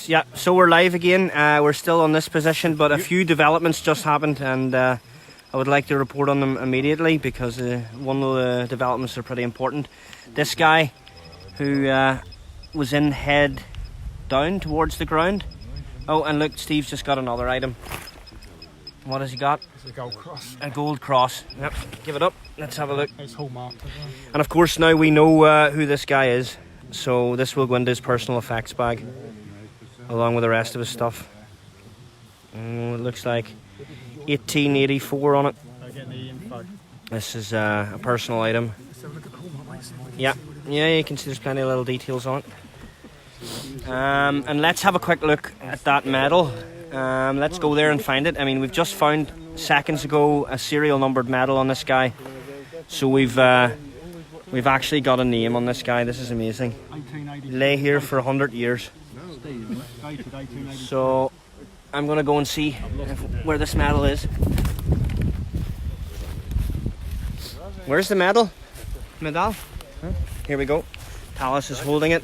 Yeah, so we're live again. We're still on this position, but a few developments just happened, and I would like to report on them immediately because one of the developments are pretty important. This guy who was in head down towards the ground. Oh, and look, Steve's just got another item. What has he got? It's a gold cross. A gold cross. Yep, give it up. Let's have a look. It's hallmarked as well. And of course now we know who this guy is. So this will go into his personal effects bag along with the rest of his stuff. It looks like 1884 on it. This is a personal item. Yeah, you can see there's plenty of little details on it. And let's have a quick look at that medal. Let's go there and find it. I mean, we've just found seconds ago a serial numbered medal on this guy. So we've actually got a name on this guy. This is amazing. Lay here for 100 years. So I'm going to go and see where this medal is. Where's the medal? Medal? Huh? Here we go. Talis is holding it.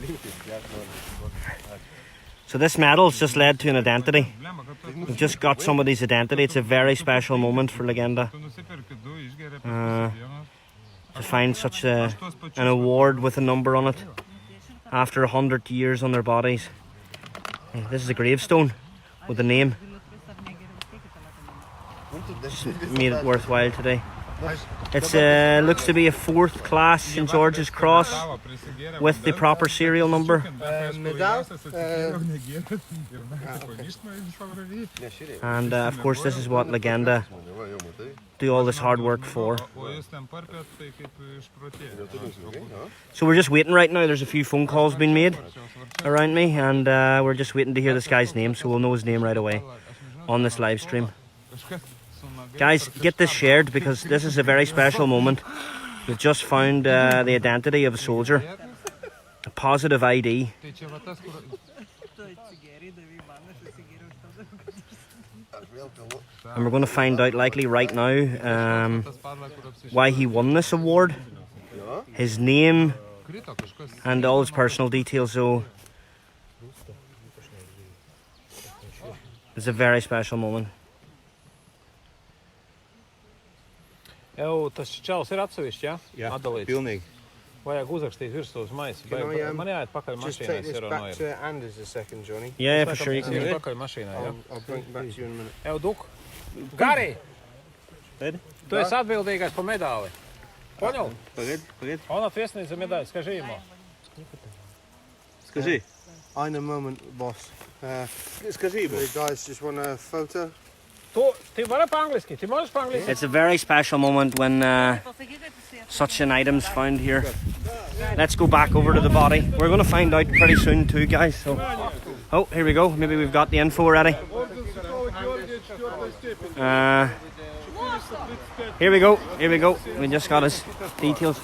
So this medal's just led to an identity. We've just got somebody's identity. It's a very special moment for Legenda. To find such an award with a number on it after 100 years on their bodies. This is a gravestone with a name. Just made it worthwhile today. It looks to be a 4th class St. George's Cross with the proper serial number. And of course this is what Legenda do all this hard work for. So we're just waiting right now. There's a few phone calls being made around me, and we're just waiting to hear this guy's name, so we'll know his name right away on this live stream. Guys, get this shared because this is a very special moment. We've just found the identity of a soldier, a positive ID. And we're going to find out likely right now why he won this award, his name and all his personal details. So it's a very special moment. Evo, tas čels ir atsevišķi, ja? Jā, Atdalīts. pilnīgi. Vajag uzrakstīt virsū uz maisa. Man jāiet pakaļ mašīnā, es ieru back to Anders a second, Johnny. Yeah, for sure you can do it. Pakaļ mašīnā, ja? I'll bring it back to you in a minute. Evo, Duk. Gari! Tu esi atbildīgais par medāli. Понял? Погоди. Он ответственный за медаль, скажи ему. Скажи. In a moment, boss. Скажи ему. The guys just want a photo. Ты vari по-английски? Ты можешь по-английски? It's a very special moment when such an item's found here. Let's go back over to the body. We're going to find out pretty soon too, guys. So, oh, here we go. Maybe we've got the info already. Here we go. We just got his details.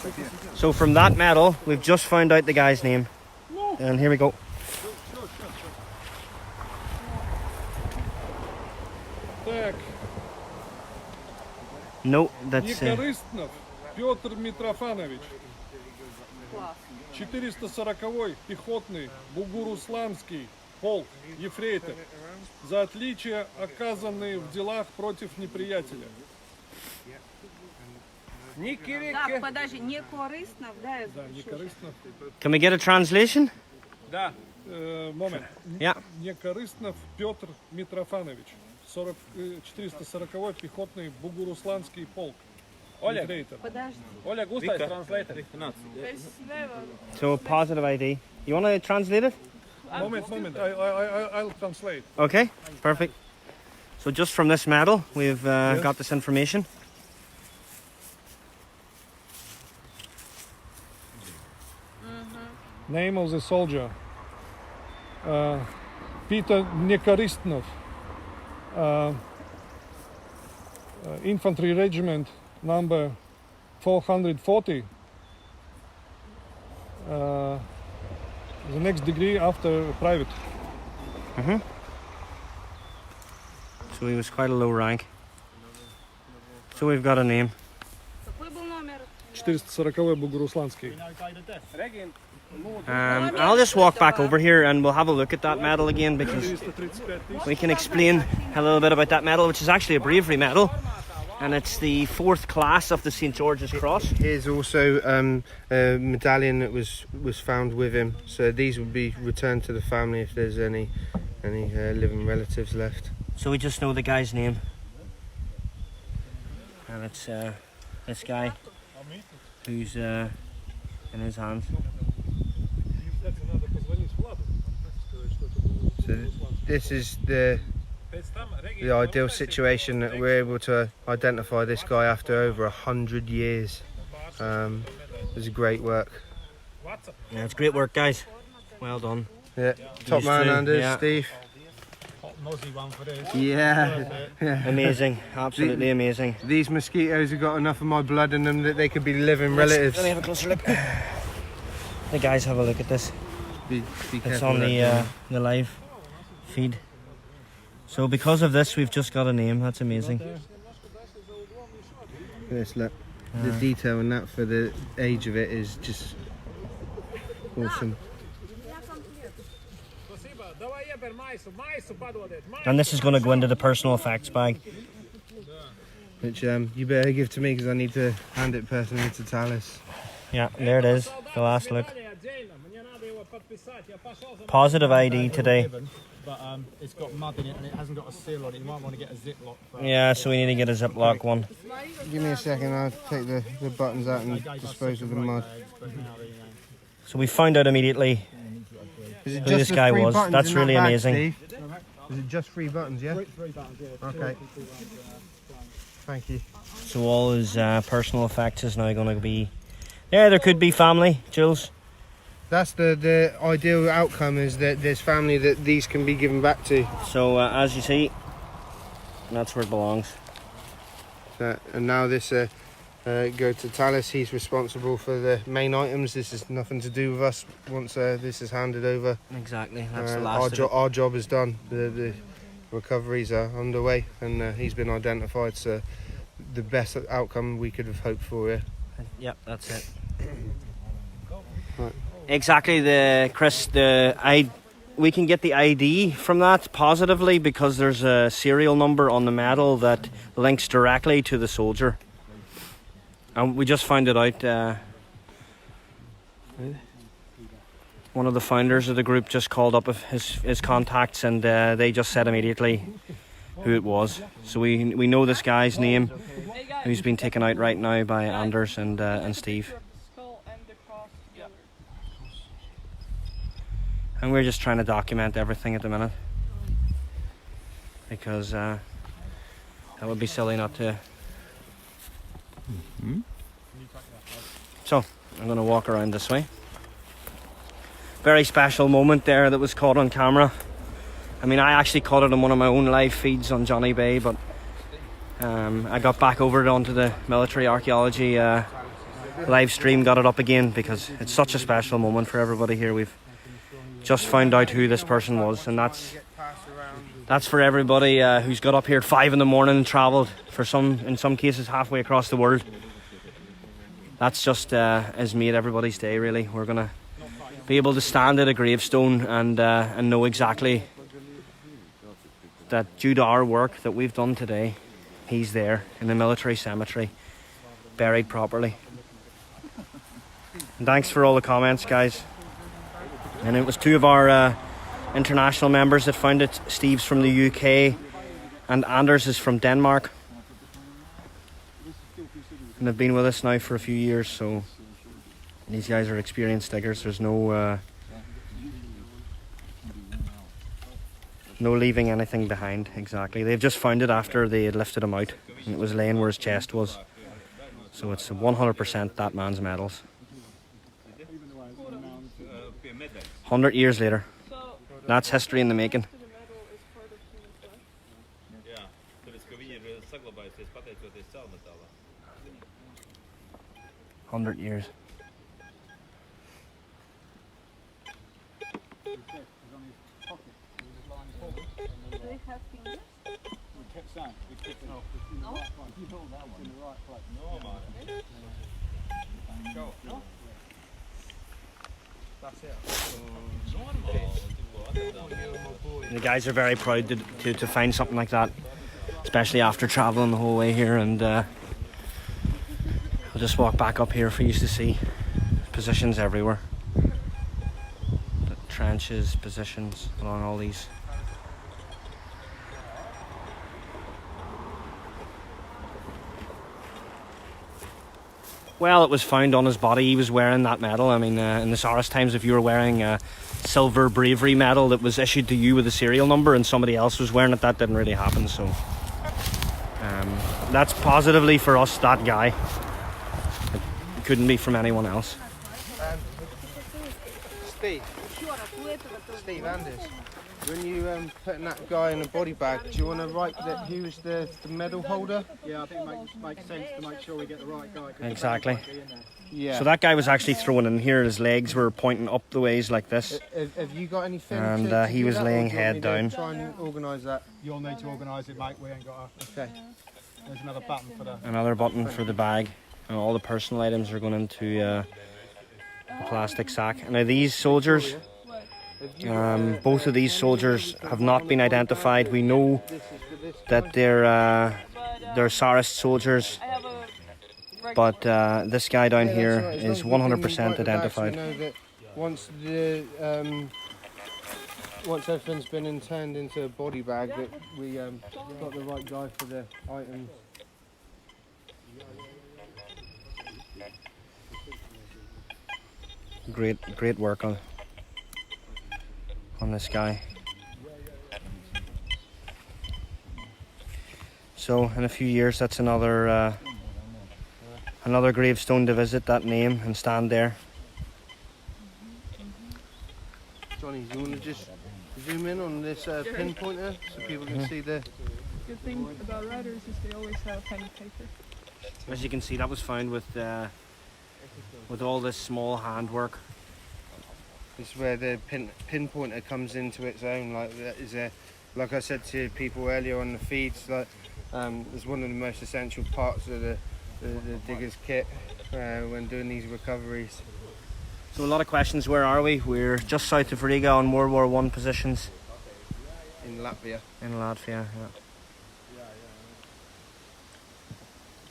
So from that medal, we've just found out the guy's name. And here we go. No, that's Некорыстнов Петр Митрофанович. 440-й пехотный Бугурусланский полк, ефрейтор. За отличия, оказанные в делах против неприятеля. Так, подожди, Некорыстнов, да? Да, Некорыстнов. Can we get a translation? Да. Момент. Yeah. Некорыстнов Петр Митрофанович. 440-й пехотный Бугурусланский полк. Oleg, Подожди. Oleg, Gusta is translator. So positive ID. You want to translate it? Moment. I'll translate. Okay, perfect. So just from this medal, we've got this information. Name of the soldier. Peter Некорыстнов. Infantry regiment number 440. The next degree after private. So he was quite a low rank. So we've got a name. 440-й Бугурусланский. I'll just walk back over here and we'll have a look at that medal again, because we can explain a little bit about that medal, which is actually a bravery medal, and it's the 4th class of the St. George's Cross. Here's also a medallion that was found with him. So these would be returned to the family if there's any living relatives left. So we just know the guy's name, and it's this guy who's in his hands. So this is the ideal situation, that we're able to identify this guy after over 100 years. It was great work. Yeah, it's great work, guys. Well done. Yeah, top man, Anders, Steve. Yeah. Amazing, absolutely amazing. These mosquitoes have got enough of my blood in them that they could be living relatives. Let me have a closer look. The guys, have a look at this. Be It's careful on with the live feed. So because of this, we've just got a name. That's amazing. this, look. The detail in that for the age of it is just awesome. And this is going to go into the personal effects bag. Which you better give to me, because I need to hand it personally to Talis. Yeah, there it is. The last look. Positive ID today. But it's got mud in it and it hasn't got a seal on it. You might want to get a Ziploc. Yeah, so we need to get a Ziploc one. Give me a second, I'll take the buttons out and dispose of the mud. So we found out immediately who this guy was. That's really amazing. Is it just 3 buttons, yeah? 3 buttons, yeah. Okay. Thank you. So all his personal effects is now going to be... Yeah, there could be family, Jules. That's the ideal outcome, is that there's family that these can be given back to. So as you see, that's where it belongs. And now this go to Talis. He's responsible for the main items. This is nothing to do with us once this is handed over. Exactly, that's the last our job is done. The recoveries are underway, and he's been identified, so the best outcome we could have hoped for here. Yep, that's it. Right. Exactly, we can get the ID from that positively, because there's a serial number on the medal that links directly to the soldier. And we just found it out. One of the founders of the group just called up his contacts, and they just said immediately who it was. So we know this guy's name, who's been taken out right now by Anders and Steve. And we're just trying to document everything at the minute, because that would be silly not to. So I'm going to walk around this way. Very special moment there that was caught on camera. I mean, I actually caught it on one of my own live feeds on Johnny Bay, but I got back over it onto the military archaeology live stream, got it up again, because it's such a special moment for everybody here. We've just found out who this person was, and that's for everybody who's got up here at 5 in the morning and travelled, in some cases halfway across the world. That's just has made everybody's day, really. We're gonna be able to stand at a gravestone and know exactly that due to our work that we've done today, he's there in the military cemetery, buried properly. And thanks for all the comments, guys. And it was 2 of our international members that found it. Steve's from the UK and Anders is from Denmark. And they've been with us now for a few years, so these guys are experienced diggers. There's no leaving anything behind, exactly. They've just found it after they had lifted him out, and it was laying where his chest was. So it's 100% that man's medals. 100 years later. That's history in the making. 100 years. And the guys are very proud to find something like that, especially after travelling the whole way here. And I'll just walk back up here for you to see positions everywhere. The trenches, positions along all these. Well, it was found on his body. He was wearing that medal. I mean, in the Tsarist times, if you were wearing a silver bravery medal that was issued to you with a serial number and somebody else was wearing it, that didn't really happen. So that's positively for us, that guy. It couldn't be from anyone else. Steve Anders, when you putting that guy in a body bag, do you want to write that he was the medal holder? Yeah, I think it makes sense to make sure we get the right guy. Exactly. Yeah. So that guy was actually thrown in here. His legs were pointing up the ways like this. Have you got anything? And to he do was that, laying or do you want head me down. to try and organise that. You'll need to organise it, mate. We ain't got a... Okay. There's another button for the... Another button for the bag. And all the personal items are going into a plastic sack. Now these soldiers, both of these soldiers have not been identified. We know that they're Tsarist soldiers, but this guy down here is 100% identified. You know that once everything's been turned into a body bag, that we got the right guy for the items. Great work on this guy. So in a few years, that's another gravestone to visit, that name, and stand there. Johnny, do you want to just zoom in on this pinpointer so people can see the... Good thing about riders is they always have pen and paper. As you can see, that was found with all this small handwork. This is where the pinpointer comes into its own. Like that is like I said to people earlier on the feeds, like it's one of the most essential parts of the digger's kit when doing these recoveries. So a lot of questions. Where are we? We're just south of Riga on World War I positions. In Latvia. In Latvia, yeah.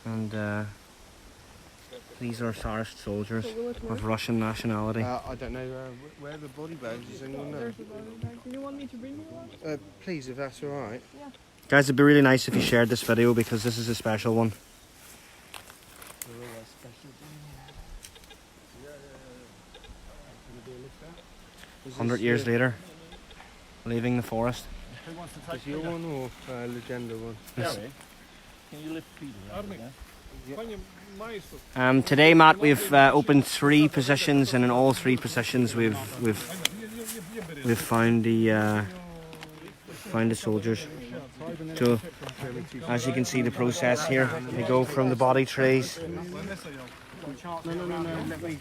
And these are Tsarist soldiers of Russian nationality. I don't know where the body bags. Does anyone know? There's a body bag. Do you want me to bring you one? Please, if that's all right. Yeah. Guys, it'd be really nice if you shared this video because this is a special one. 100 years later, leaving the forest. Who wants to take Is your one or Legenda one? Yes. Can you lift Peter out again? Today, Matt, we've opened 3 positions, and in all 3 positions, we've found the soldiers. So, as you can see, the process here, they go from the body trays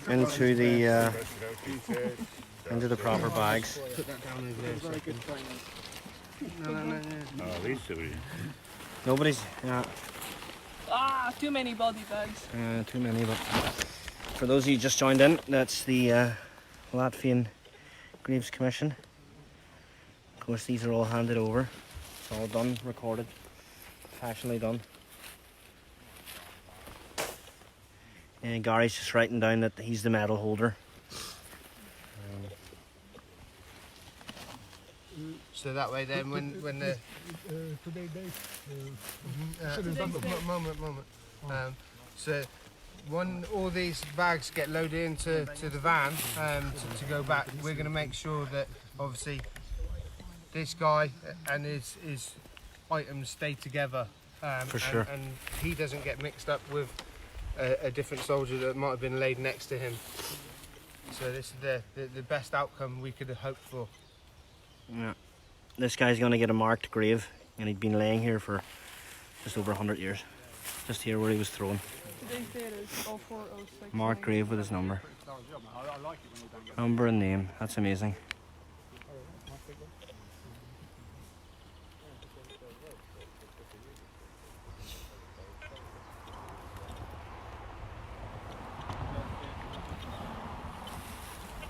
into the proper bags. Nobody's. Yeah. Too many body bags. Too many, but for those of you just joined in, that's the Latvian Graves Commission. Of course, these are all handed over. It's all done, recorded, professionally done. And Gary's just writing down that he's the medal holder. So that way, then, when the Today date. moment. So when all these bags get loaded into the van to go back, we're going to make sure that obviously this guy and his items stay together. For sure. And he doesn't get mixed up with a different soldier that might have been laid next to him. So this is the best outcome we could have hoped for. Yeah. This guy's going to get a marked grave, and he'd been laying here for just over 100 years. Just here where he was thrown. Today's date is 0406. Marked grave with his number. Number and name. That's amazing.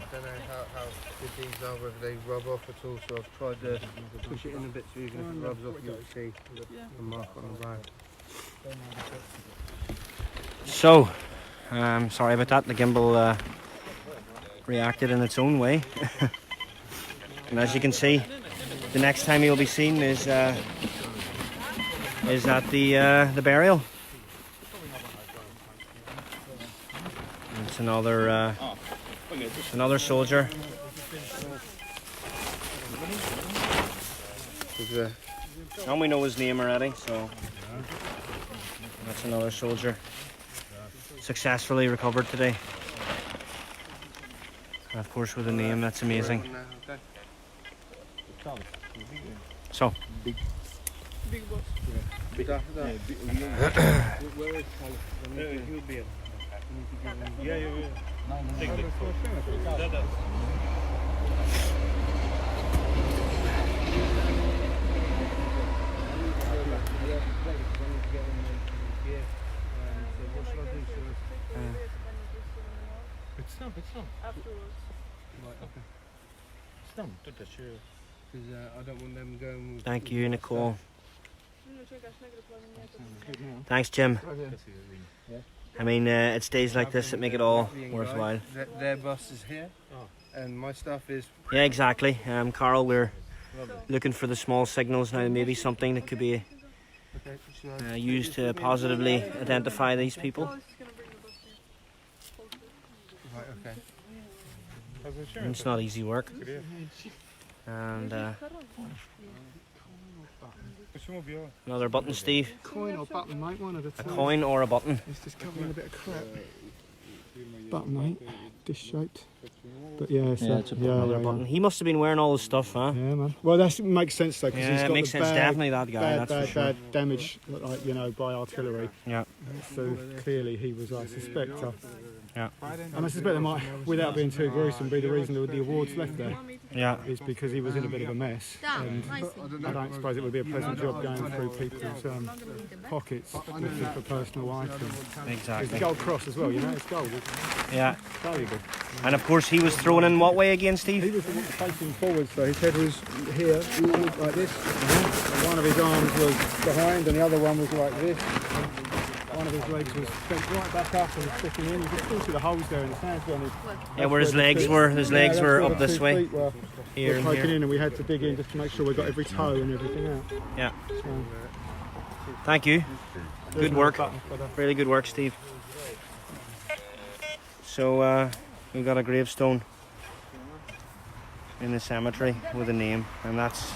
I don't how good these are, whether they rub off at all. So I've tried to push it in a bit so even if it rubs off, you'll see the mark on the bag. So, sorry about that. The gimbal reacted in its own way. And as you can see, the next time you'll be seen is at the burial. It's another soldier. And we know his name already, so that's another soldier successfully recovered today. And of course with a name, that's amazing. So Big boss. Afterwards. Because I don't want them going with... thank you, Nicole. Thanks, Jim. I mean, it's days like this that make it all worthwhile. Their bus is here, and my stuff is... Yeah, exactly. Carl, we're looking for the small signals now. Maybe something that could be used to positively identify these people. Right, okay. And it's not easy work. And another button, Steve. Coin or button, mate, one of the A two. coin or a button. It's just covering a bit of crap. Button, mate. Dish shaped. But yeah, it's It's a another button. He must have been wearing all this stuff, huh? Yeah, man. Well, that makes sense though, because Yeah, he's it got makes the sense. bad, Definitely that guy. bad, That's bad, for sure. bad damage, like, you know, by artillery. Yeah. So clearly he was, I suspect. Yeah. And I suspect that might, without being too gruesome, be the reason that the awards left there. Yeah. Is because he was in a bit of a mess. And I don't suppose it would be a pleasant job going through people's pockets looking for personal items. It's Exactly. the gold cross as well, you know, it's gold. It's Yeah. valuable. And of course, he was thrown in what way again, He Steve? was facing forward, so his head was here, like this. And one of his arms was behind, and the other one was like this. One of his legs was bent right back up and sticking in. You can still see the holes there in the sand. Yeah, where his legs were. His legs were up this way. Here We're and poking here. in, and we had to dig in just to make sure we got every toe and everything out. Yeah. So, Thank you. Good work. button for the- Really good work, Steve. So we've got a gravestone in the cemetery with a name, and that's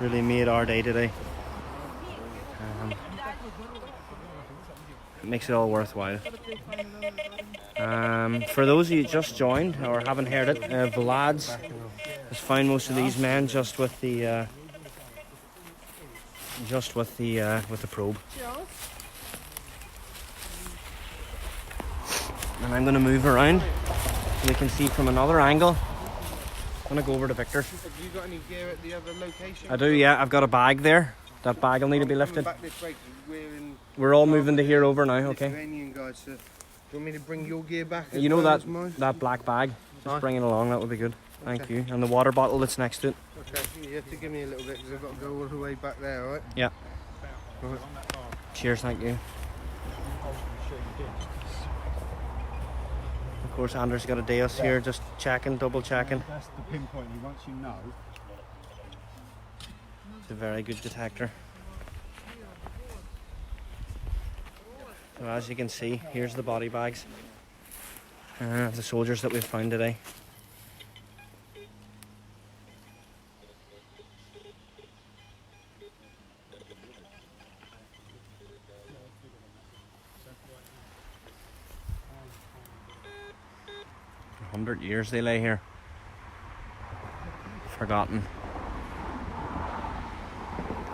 really made our day today. It makes it all worthwhile. For those of you just joined or haven't heard it, Vlad's has found most of these men just with the probe. And I'm going to move around so we can see from another angle. I'm going to go over to Victor. Have you got any gear at the other location? I do, yeah. I've got a bag there. That bag will need to be lifted. Back this way, 'cause we're in... We're all moving to here over now, okay? Lithuanian guys, so do you want me to bring your gear back? You know as well that as mine? that black bag? Just Aye. bring it along, that would be good. Thank you. And the water bottle that's next to it. Okay, you have to give me a little bit because I've got to go all the way back there, alright? Yeah. Right. Cheers, thank you. Of course, Anders got a Deus here, just checking, double checking. That's the pinpoint. Once you know. It's a very good detector. So as you can see, here's the body bags of the soldiers that we've found today. For 100 years they lay here, forgotten.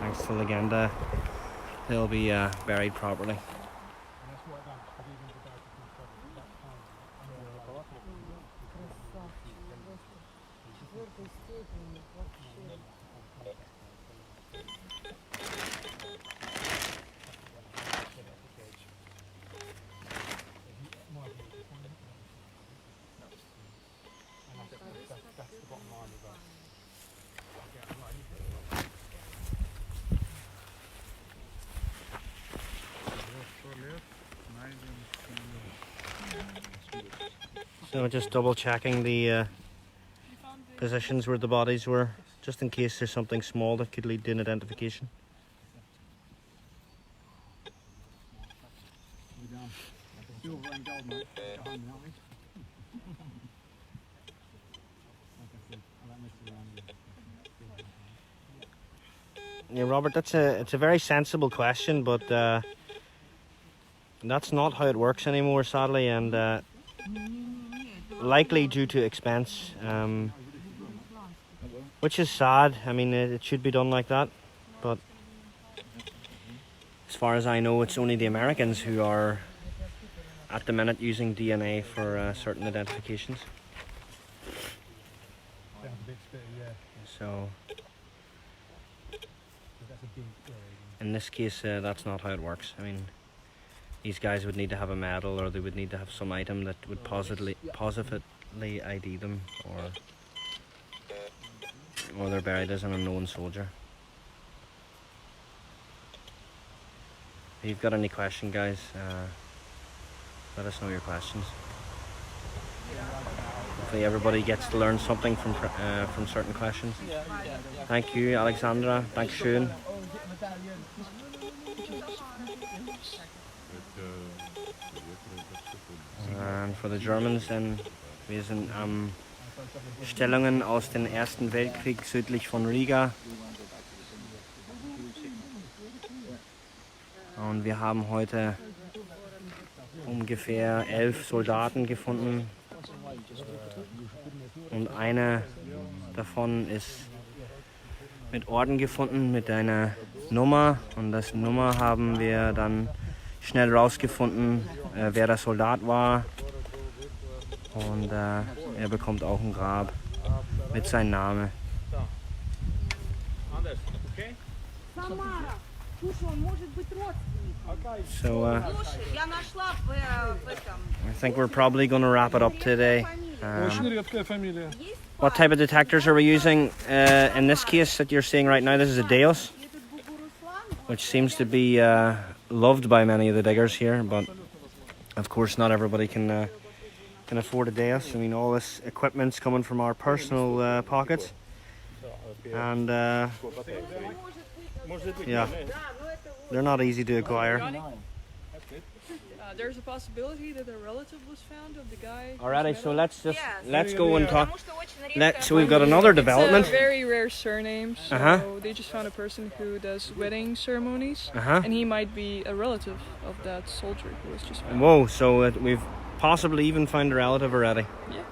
Thanks to Legenda, they'll be buried properly. So just double checking the positions where the bodies were, just in case there's something small that could lead to an identification. Silver and gold, mate. Go home now, mate. Yeah, Robert, it's a very sensible question, but that's not how it works anymore, sadly, and likely due to expense, which is sad. I mean, it should be done like that, but as far as I know, it's only the Americans who are at the minute using DNA for certain identifications. So in this case, that's not how it works. I mean, these guys would need to have a medal, or they would need to have some item that would positively ID them, or they're buried as an unknown soldier. If you've got any question, guys, let us know your questions. Hopefully everybody gets to learn something from certain questions. Thank you, Alexandra. Dankeschön. And for the Germans, then, wir sind am Stellungen aus dem Ersten Weltkrieg südlich von Riga. Und wir haben heute ungefähr 11 Soldaten gefunden. Und einer davon ist mit Orden gefunden, mit einer Nummer. Und das Nummer haben wir dann schnell rausgefunden, wer der Soldat war. Und er bekommt auch ein Grab mit seinem Namen. So I think we're probably going to wrap it up today. What type of detectors are we using in this case that you're seeing right now? This is a Deus, which seems to be loved by many of the diggers here, but of course not everybody can afford a Deus. I mean, all this equipment's coming from our personal pockets, and yeah, they're not easy to acquire. There's a possibility that a relative was found of the guy. Alrighty, so let's go and talk. So we've got another development. It's a very rare surname, so they just found a person who does wedding ceremonies, and he might be a relative of that soldier who was just found. Whoa, so we've possibly even found a relative already. Yeah.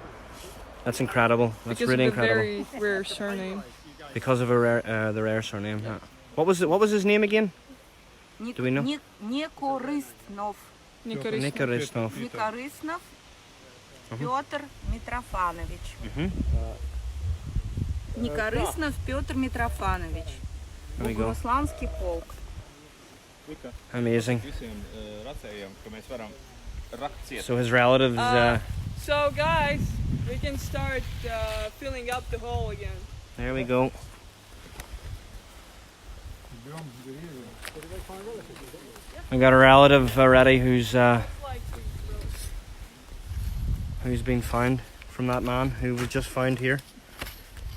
That's incredible. That's because really of the incredible. Very rare surname. Because of the rare surname. Yeah. What was his name again? Do we know? Nikoristnov. Nikoristnov. Nikoristnov Piotr Mitrofanovich. Nikoristnov Piotr Mitrofanovich. Boguslavski polk. Amazing. So his relatives. So guys, we can start filling up the hole again. There we go. We got a relative already who's been found from that man who was just found here.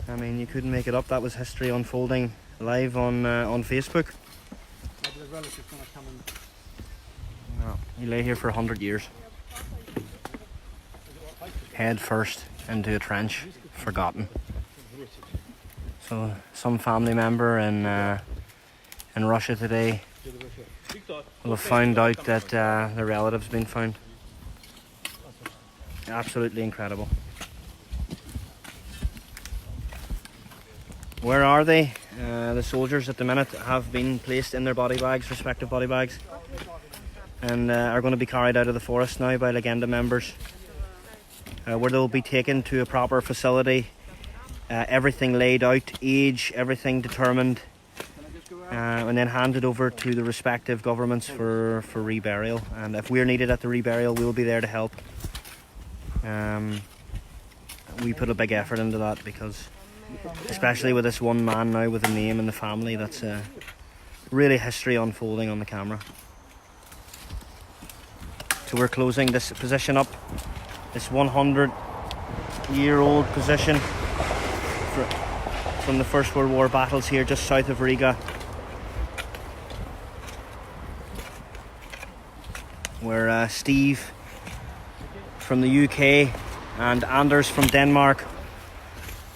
I mean, you couldn't make it up. That was history unfolding live on Facebook. Well, he lay here for 100 years. Head first into a trench, forgotten. So some family member in Russia today will have found out that the relative's been found. Absolutely incredible. Where are they? The soldiers at the minute have been placed in their body bags, respective body bags, and are going to be carried out of the forest now by Legenda members, where they'll be taken to a proper facility, everything laid out, age, everything determined, and then handed over to the respective governments for reburial. And if we're needed at the reburial, we'll be there to help. We put a big effort into that because, especially with this one man now with a name in the family, that's really history unfolding on the camera. So we're closing this position up This 100-year-old position from the First World War battles here just south of Riga, where Steve from the UK and Anders from Denmark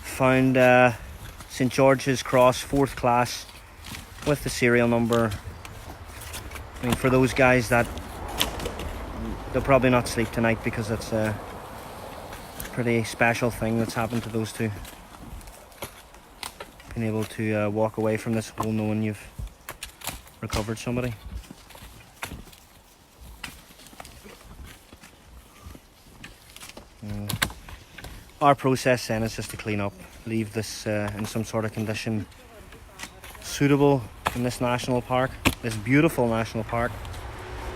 found St George's Cross 4th class with the serial number. I mean, for those guys, that they'll probably not sleep tonight because it's a pretty special thing that's happened to those two. Being able to walk away from this hole knowing you've recovered somebody. Our process then is just to clean up, leave this in some sort of condition suitable in this national park, this beautiful national park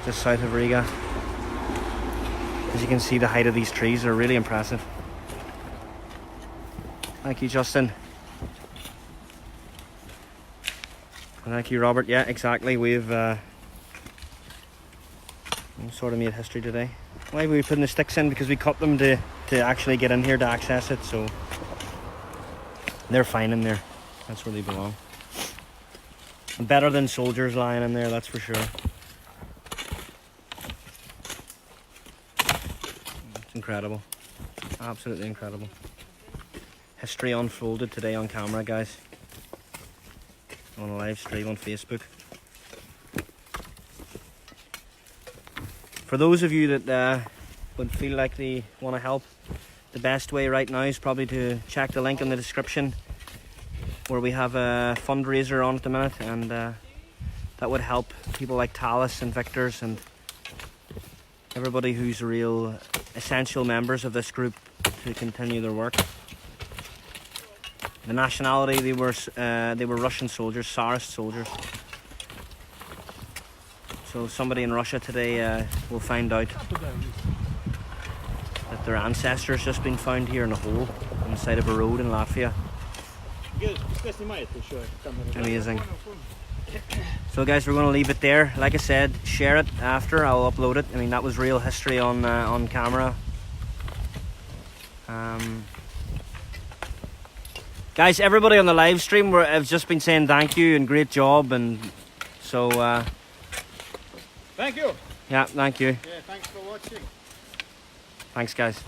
just south of Riga. As you can see, the height of these trees are really impressive. Thank you, Justin. Thank you, Robert. Yeah, exactly. We've sort of made history today. Why were we putting the sticks in? Because we cut them to actually get in here to access it, so they're fine in there. That's where they belong. Better than soldiers lying in there, that's for sure. It's incredible. Absolutely incredible. History unfolded today on camera, guys. On a live stream on Facebook. For those of you that would feel like they want to help, the best way right now is probably to check the link in the description, where we have a fundraiser on at the minute, and that would help people like Talis and Victors and everybody who's real essential members of this group to continue their work. The nationality, they were Russian soldiers, Tsarist soldiers. So somebody in Russia today will find out that their ancestors just been found here in a hole on the side of a road in Latvia. Amazing. So guys, we're going to leave it there. Like I said, share it after. I'll upload it. I mean, that was real history on camera. Guys, everybody on the live stream have just been saying thank you and great job, and so Thank you. yeah, thank you. Yeah, thanks for watching. Thanks, guys.